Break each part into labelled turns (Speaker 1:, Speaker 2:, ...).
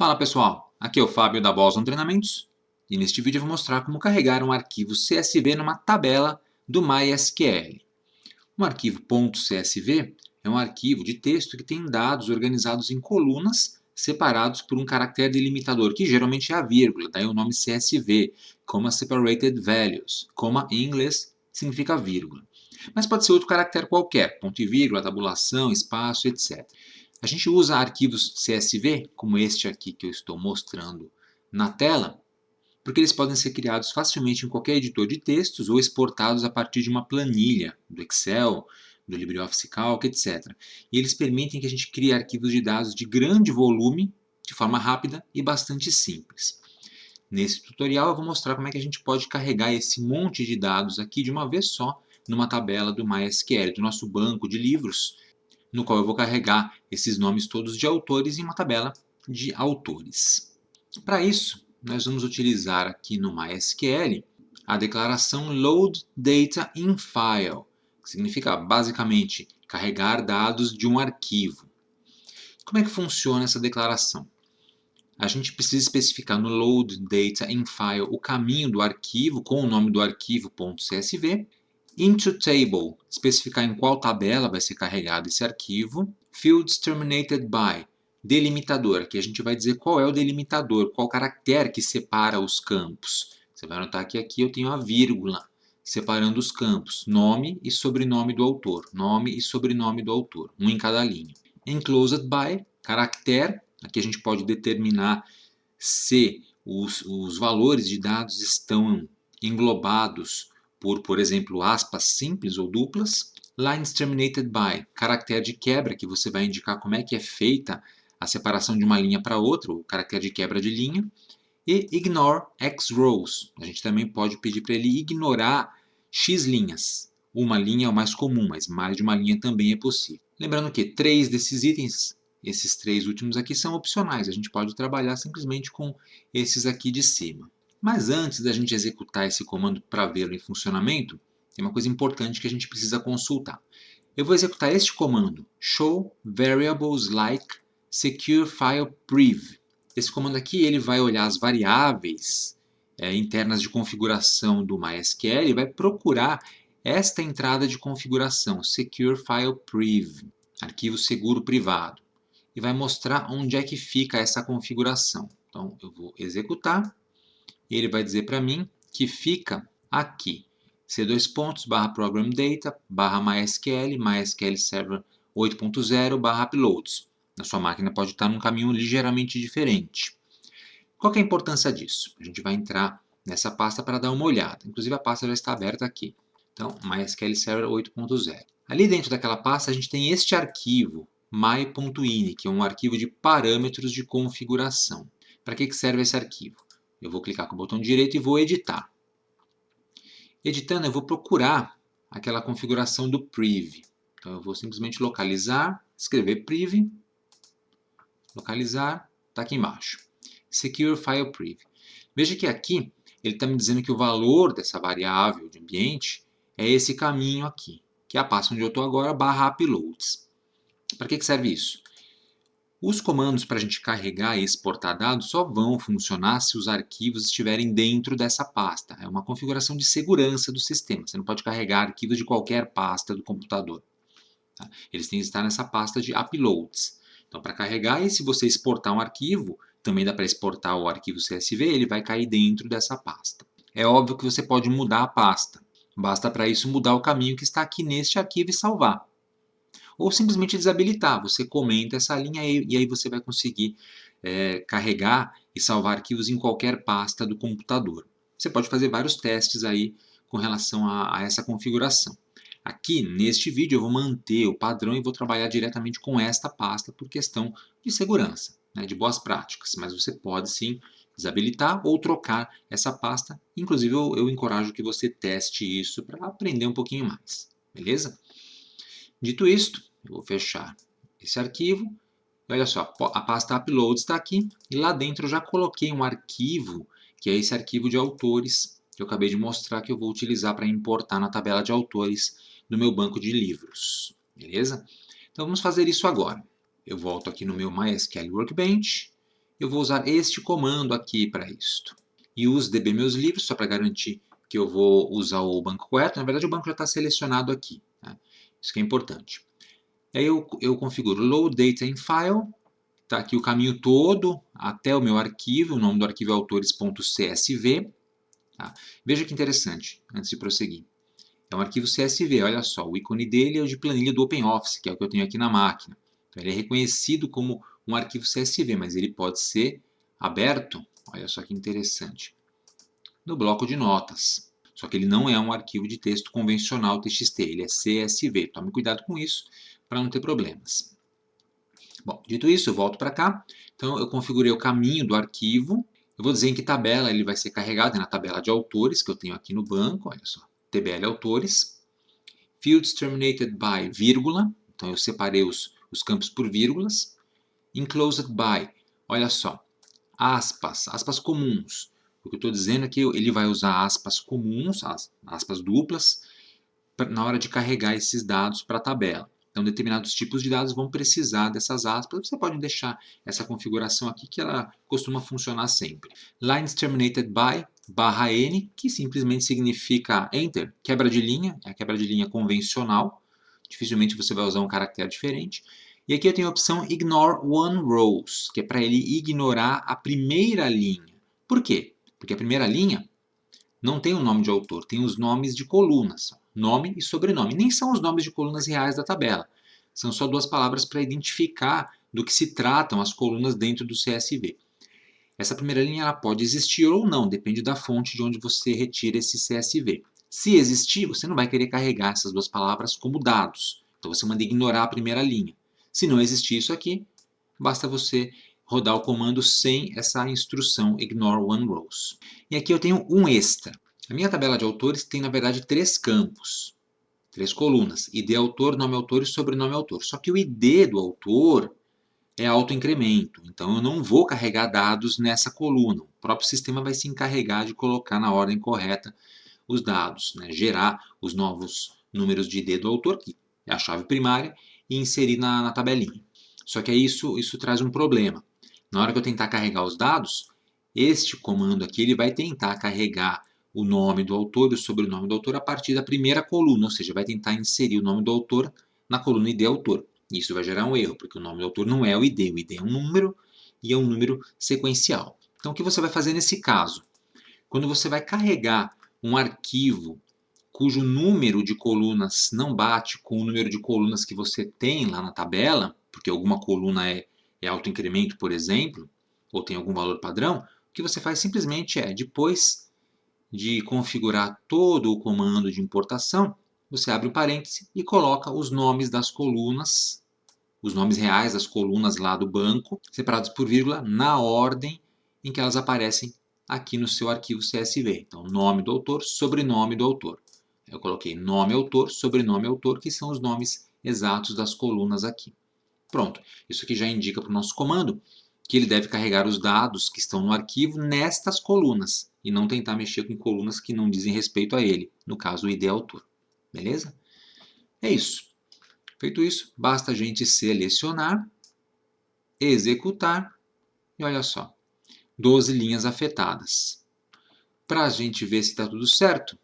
Speaker 1: Fala pessoal, aqui é o Fábio da Boston Treinamentos e neste vídeo eu vou mostrar como carregar um arquivo CSV numa tabela do MySQL. Um arquivo .csv é um arquivo de texto que tem dados organizados em colunas separados por um caractere delimitador, que geralmente é a vírgula, daí o nome CSV, Comma Separated Values, comma em inglês significa vírgula. Mas pode ser outro caractere qualquer, ponto e vírgula, tabulação, espaço, etc. A gente usa arquivos CSV, como este aqui que eu estou mostrando na tela, porque eles podem ser criados facilmente em qualquer editor de textos ou exportados a partir de uma planilha do Excel, do LibreOffice Calc, etc. E eles permitem que a gente crie arquivos de dados de grande volume, de forma rápida e bastante simples. Nesse tutorial eu vou mostrar como é que a gente pode carregar esse monte de dados aqui de uma vez só numa tabela do MySQL, do nosso banco de livros, no qual eu vou carregar esses nomes todos de autores em uma tabela de autores. Para isso, nós vamos utilizar aqui no MySQL a declaração Load Data in File, que significa basicamente carregar dados de um arquivo. Como é que funciona essa declaração? A gente precisa especificar no Load Data in File o caminho do arquivo com o nome do arquivo .csv. Into Table, especificar em qual tabela vai ser carregado esse arquivo. Fields Terminated by, delimitador, aqui a gente vai dizer qual é o delimitador, qual caractere que separa os campos. Você vai notar que aqui eu tenho a vírgula, separando os campos, nome e sobrenome do autor, nome e sobrenome do autor, um em cada linha. Enclosed by, caractere, aqui a gente pode determinar se os valores de dados estão englobados por exemplo, aspas simples ou duplas. Lines terminated by, caractere de quebra, que você vai indicar como é que é feita a separação de uma linha para outra, o caractere de quebra de linha. E ignore x rows, a gente também pode pedir para ele ignorar x linhas. Uma linha é o mais comum, mas mais de uma linha também é possível. Lembrando que 3 desses itens, esses 3 últimos aqui, são opcionais, a gente pode trabalhar simplesmente com esses aqui de cima. Mas antes da gente executar esse comando para vê-lo em funcionamento, tem uma coisa importante que a gente precisa consultar. Eu vou executar este comando, show variables like secure file priv. Esse comando aqui ele vai olhar as variáveis internas de configuração do MySQL e vai procurar esta entrada de configuração, secure file priv, arquivo seguro privado, e vai mostrar onde é que fica essa configuração. Então eu vou executar. Ele vai dizer para mim que fica aqui, c:/program data, /mysql, mysql server 8.0, /uploads. Na sua máquina pode estar num caminho ligeiramente diferente. Qual que é a importância disso? A gente vai entrar nessa pasta para dar uma olhada. Inclusive a pasta já está aberta aqui. Então, mysql server 8.0. Ali dentro daquela pasta a gente tem este arquivo, my.ini, que é um arquivo de parâmetros de configuração. Para que serve esse arquivo? Eu vou clicar com o botão direito e vou editar. Editando, eu vou procurar aquela configuração do priv. Então, eu vou simplesmente localizar, escrever priv, localizar, está aqui embaixo. Secure File Priv. Veja que aqui ele está me dizendo que o valor dessa variável de ambiente é esse caminho aqui, que é a pasta onde eu estou agora, /uploads. Para que serve isso? Os comandos para a gente carregar e exportar dados só vão funcionar se os arquivos estiverem dentro dessa pasta. É uma configuração de segurança do sistema. Você não pode carregar arquivos de qualquer pasta do computador. Tá? Eles têm que estar nessa pasta de uploads. Então, para carregar, e se você exportar um arquivo, também dá para exportar o arquivo CSV, ele vai cair dentro dessa pasta. É óbvio que você pode mudar a pasta. Basta para isso mudar o caminho que está aqui neste arquivo e salvar. Ou simplesmente desabilitar, você comenta essa linha e aí você vai conseguir carregar e salvar arquivos em qualquer pasta do computador. Você pode fazer vários testes aí com relação a essa configuração. Aqui, neste vídeo, eu vou manter o padrão e vou trabalhar diretamente com esta pasta por questão de segurança, né, de boas práticas. Mas você pode sim desabilitar ou trocar essa pasta. Inclusive, eu encorajo que você teste isso para aprender um pouquinho mais. Beleza? Dito isto, eu vou fechar esse arquivo. E olha só, a pasta Uploads está aqui. E lá dentro eu já coloquei um arquivo, que é esse arquivo de autores, que eu acabei de mostrar que eu vou utilizar para importar na tabela de autores do meu banco de livros. Beleza? Então vamos fazer isso agora. Eu volto aqui no meu MySQL Workbench. eu vou usar este comando aqui para isto. Use DB meus livros, só para garantir que eu vou usar o banco correto. Na verdade, o banco já está selecionado aqui, né? Isso que é importante. Aí eu configuro Load Data in File. Está aqui o caminho todo até o meu arquivo. O nome do arquivo é autores.csv. Tá? Veja que interessante, antes de prosseguir. É um arquivo CSV, olha só, o ícone dele é o de planilha do OpenOffice, que é o que eu tenho aqui na máquina. Então, ele é reconhecido como um arquivo CSV, mas ele pode ser aberto, olha só que interessante, no bloco de notas. Só que ele não é um arquivo de texto convencional TXT, ele é CSV. Tome cuidado com isso para não ter problemas. Bom, dito isso, eu volto para cá. Então, eu configurei o caminho do arquivo. Eu vou dizer em que tabela ele vai ser carregado, é na tabela de autores que eu tenho aqui no banco, olha só. TBL Autores, Fields Terminated by, vírgula, então eu separei os campos por vírgulas, Enclosed by, olha só, aspas comuns. O que eu estou dizendo é que ele vai usar aspas comuns, aspas duplas, na hora de carregar esses dados para a tabela. Então, determinados tipos de dados vão precisar dessas aspas. Você pode deixar essa configuração aqui que ela costuma funcionar sempre. Lines terminated by, /n, que simplesmente significa enter, quebra de linha, é a quebra de linha convencional. Dificilmente você vai usar um caractere diferente. E aqui eu tenho a opção Ignore One Rows, que é para ele ignorar a primeira linha. Por quê? Porque a primeira linha não tem o nome de autor, tem os nomes de colunas, nome e sobrenome. Nem são os nomes de colunas reais da tabela. São só duas palavras para identificar do que se tratam as colunas dentro do CSV. Essa primeira linha ela pode existir ou não, depende da fonte de onde você retira esse CSV. Se existir, você não vai querer carregar essas duas palavras como dados. Então você manda ignorar a primeira linha. Se não existir isso aqui, basta você rodar o comando sem essa instrução Ignore One Rows. E aqui eu tenho um extra. A minha tabela de autores tem, na verdade, 3 campos, 3 colunas. ID autor, nome autor e sobrenome autor. Só que o ID do autor é autoincremento. Então eu não vou carregar dados nessa coluna. O próprio sistema vai se encarregar de colocar na ordem correta os dados, né? Gerar os novos números de ID do autor, que é a chave primária, e inserir na tabelinha. Só que aí isso traz um problema. Na hora que eu tentar carregar os dados, este comando aqui ele vai tentar carregar o nome do autor e o sobrenome do autor a partir da primeira coluna, ou seja, vai tentar inserir o nome do autor na coluna ID autor. Isso vai gerar um erro, porque o nome do autor não é o ID é um número e é um número sequencial. Então o que você vai fazer nesse caso? Quando você vai carregar um arquivo cujo número de colunas não bate com o número de colunas que você tem lá na tabela, porque alguma coluna é autoincremento, por exemplo, ou tem algum valor padrão, o que você faz simplesmente é, depois de configurar todo o comando de importação, você abre um parêntese e coloca os nomes das colunas, os nomes reais das colunas lá do banco, separados por vírgula, na ordem em que elas aparecem aqui no seu arquivo CSV. Então, nome do autor, sobrenome do autor. Eu coloquei nome autor, sobrenome autor, que são os nomes exatos das colunas aqui. Pronto, isso aqui já indica para o nosso comando que ele deve carregar os dados que estão no arquivo nestas colunas e não tentar mexer com colunas que não dizem respeito a ele, no caso o ID autor. Beleza? É isso. Feito isso, basta a gente selecionar, executar e olha só, 12 linhas afetadas. Para a gente ver se está tudo certo,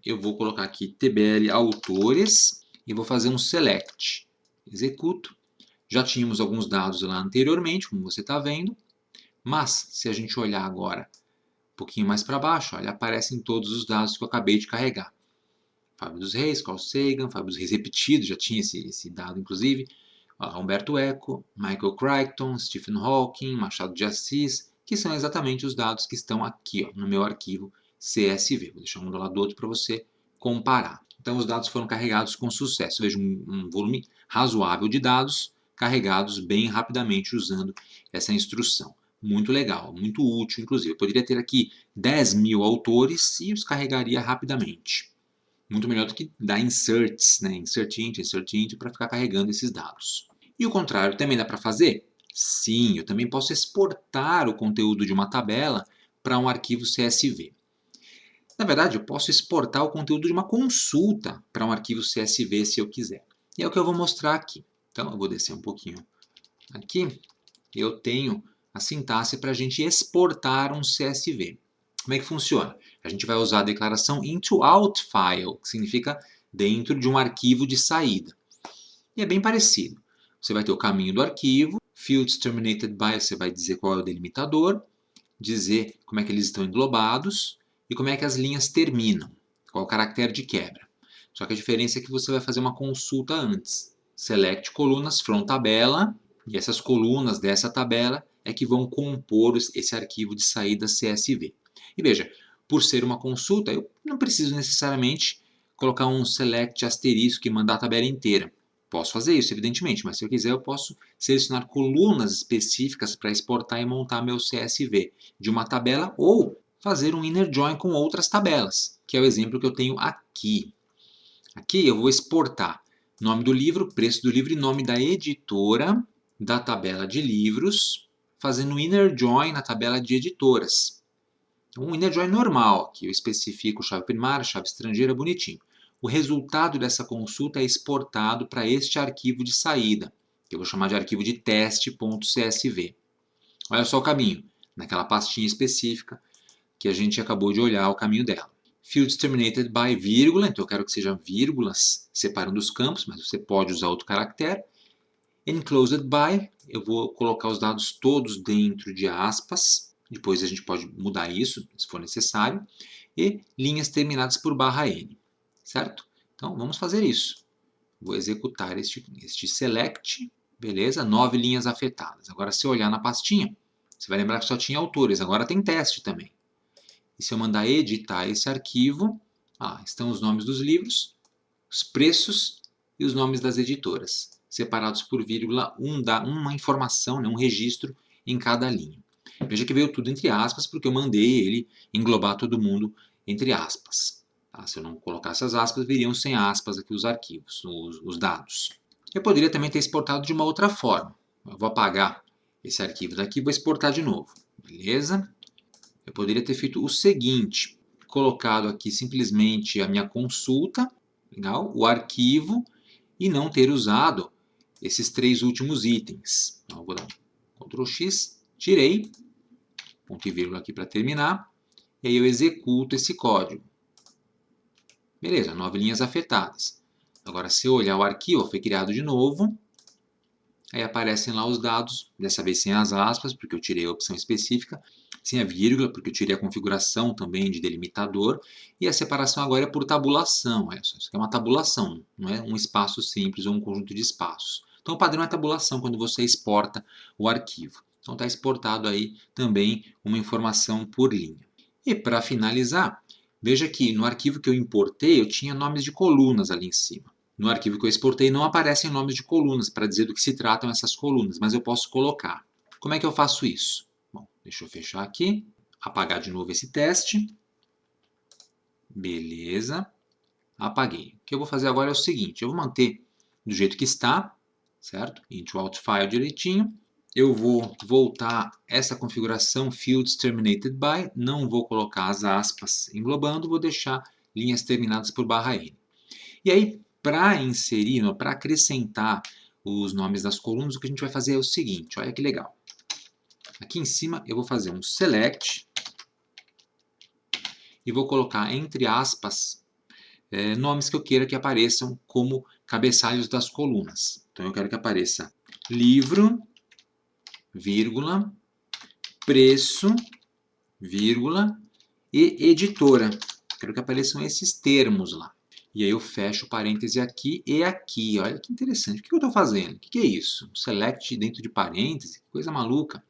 Speaker 1: eu vou colocar aqui TBL Autores e vou fazer um Select. Executo. Já tínhamos alguns dados lá anteriormente, como você está vendo, mas se a gente olhar agora um pouquinho mais para baixo, olha, aparecem todos os dados que eu acabei de carregar. Fábio dos Reis, Carl Sagan, Fábio dos Reis repetido, já tinha esse dado inclusive, Humberto Eco, Michael Crichton, Stephen Hawking, Machado de Assis, que são exatamente os dados que estão aqui no meu arquivo CSV. Vou deixar um do lado do outro para você comparar. Então os dados foram carregados com sucesso. Veja um volume razoável de dados carregados bem rapidamente usando essa instrução. Muito legal, muito útil, inclusive. Eu poderia ter aqui 10.000 autores e os carregaria rapidamente. Muito melhor do que dar inserts, né? Insert int, para ficar carregando esses dados. E o contrário, também dá para fazer? Sim, eu também posso exportar o conteúdo de uma tabela para um arquivo CSV. Na verdade, eu posso exportar o conteúdo de uma consulta para um arquivo CSV se eu quiser. E é o que eu vou mostrar aqui. Então, eu vou descer um pouquinho aqui. Eu tenho a sintaxe para a gente exportar um CSV. Como é que funciona? A gente vai usar a declaração into out file, que significa dentro de um arquivo de saída. E é bem parecido. Você vai ter o caminho do arquivo, fields terminated by, você vai dizer qual é o delimitador, dizer como é que eles estão englobados e como é que as linhas terminam, qual é o caractere de quebra. Só que a diferença é que você vai fazer uma consulta antes. Select colunas from tabela, e essas colunas dessa tabela é que vão compor esse arquivo de saída CSV. E veja, por ser uma consulta, eu não preciso necessariamente colocar um select asterisco e mandar a tabela inteira. Posso fazer isso, evidentemente, mas se eu quiser eu posso selecionar colunas específicas para exportar e montar meu CSV de uma tabela ou fazer um inner join com outras tabelas, que é o exemplo que eu tenho aqui. Aqui eu vou exportar nome do livro, preço do livro e nome da editora da tabela de livros, fazendo um inner join na tabela de editoras. Um inner join normal, que eu especifico chave primária, chave estrangeira, bonitinho. O resultado dessa consulta é exportado para este arquivo de saída, que eu vou chamar de arquivo de teste.csv. Olha só o caminho, naquela pastinha específica que a gente acabou de olhar o caminho dela. Fields terminated by vírgula, então eu quero que sejam vírgulas separando os campos, mas você pode usar outro caractere. Enclosed by, eu vou colocar os dados todos dentro de aspas, depois a gente pode mudar isso, se for necessário. E linhas terminadas por /n, certo? Então vamos fazer isso. Vou executar este select, beleza? 9 linhas afetadas. Agora se eu olhar na pastinha, você vai lembrar que só tinha autores, agora tem teste também. E se eu mandar editar esse arquivo, estão os nomes dos livros, os preços e os nomes das editoras, separados por vírgula, uma informação, um registro em cada linha. Veja que veio tudo entre aspas, porque eu mandei ele englobar todo mundo entre aspas. Tá? Se eu não colocasse as aspas, viriam sem aspas aqui os arquivos, os dados. Eu poderia também ter exportado de uma outra forma. Eu vou apagar esse arquivo daqui e vou exportar de novo. Beleza? Eu poderia ter feito o seguinte, colocado aqui simplesmente a minha consulta, legal? O arquivo, e não ter usado esses 3 últimos itens. Então, eu vou dar um Ctrl X, tirei, ponto e vírgula aqui para terminar, e aí eu executo esse código. Beleza, 9 linhas afetadas. Agora, se eu olhar o arquivo, foi criado de novo, aí aparecem lá os dados, dessa vez sem as aspas, porque eu tirei a opção específica, sem a vírgula, porque eu tirei a configuração também de delimitador, e a separação agora é por tabulação. Isso aqui é uma tabulação, não é um espaço simples ou um conjunto de espaços. Então o padrão é tabulação quando você exporta o arquivo. Então está exportado aí também uma informação por linha. E para finalizar, veja que no arquivo que eu importei eu tinha nomes de colunas ali em cima. No arquivo que eu exportei não aparecem nomes de colunas para dizer do que se tratam essas colunas, mas eu posso colocar. Como é que eu faço isso? Bom, deixa eu fechar aqui, apagar de novo esse teste. Beleza, apaguei. O que eu vou fazer agora é o seguinte, eu vou manter do jeito que está, certo? Into out file direitinho. Eu vou voltar essa configuração fields terminated by, não vou colocar as aspas englobando, vou deixar linhas terminadas por /n. E aí, para inserir, para acrescentar os nomes das colunas, o que a gente vai fazer é o seguinte, olha que legal. Aqui em cima eu vou fazer um select e vou colocar entre aspas nomes que eu queira que apareçam como cabeçalhos das colunas. Então eu quero que apareça livro, vírgula, preço, vírgula e editora. Quero que apareçam esses termos lá. E aí eu fecho o parêntese aqui e aqui. Olha que interessante. O que eu estou fazendo? O que é isso? Um select dentro de parêntese? Coisa maluca.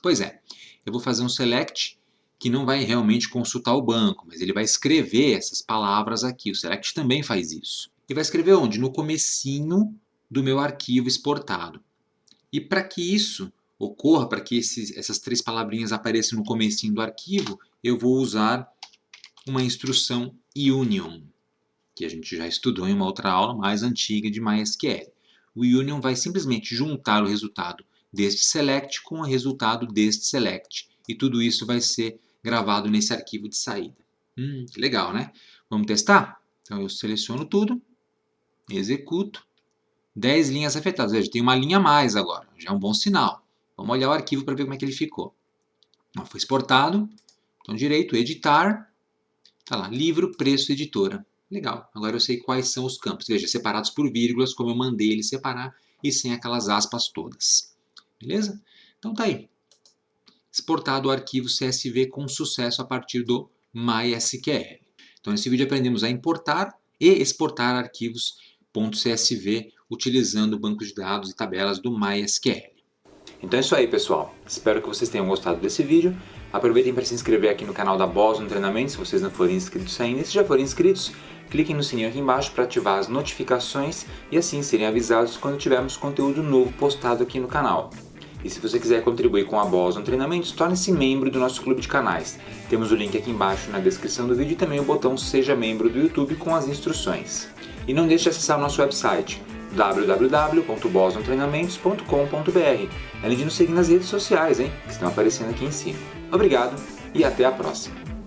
Speaker 1: Pois é, eu vou fazer um select que não vai realmente consultar o banco, mas ele vai escrever essas palavras aqui. O select também faz isso. E vai escrever onde? No comecinho do meu arquivo exportado. E para que isso ocorra, para que essas 3 palavrinhas apareçam no comecinho do arquivo, eu vou usar uma instrução union, que a gente já estudou em uma outra aula mais antiga de MySQL. O union vai simplesmente juntar o resultado deste select com o resultado deste select. E tudo isso vai ser gravado nesse arquivo de saída. Que legal, né? Vamos testar? Então eu seleciono tudo, executo. 10 linhas afetadas. Veja, tem uma linha a mais agora. Já é um bom sinal. Vamos olhar o arquivo para ver como é que ele ficou. Foi exportado, botão direito, editar, está lá, livro, preço, editora. Legal, agora eu sei quais são os campos. Veja, separados por vírgulas, como eu mandei ele separar, e sem aquelas aspas todas. Beleza? Então tá aí. Exportado o arquivo CSV com sucesso a partir do MySQL. Então nesse vídeo aprendemos a importar e exportar arquivos .csv utilizando o banco de dados e tabelas do MySQL. Então é isso aí, pessoal. Espero que vocês tenham gostado desse vídeo. Aproveitem para se inscrever aqui no canal da Boston Treinamento, se vocês não forem inscritos ainda. E se já forem inscritos, cliquem no sininho aqui embaixo para ativar as notificações e assim serem avisados quando tivermos conteúdo novo postado aqui no canal. E se você quiser contribuir com a Boston Treinamentos, torne-se membro do nosso clube de canais. Temos o link aqui embaixo na descrição do vídeo e também o botão Seja Membro do YouTube com as instruções. E não deixe de acessar o nosso website www.bostontreinamentos.com.br, além de nos seguir nas redes sociais, que estão aparecendo aqui em cima. Obrigado e até a próxima!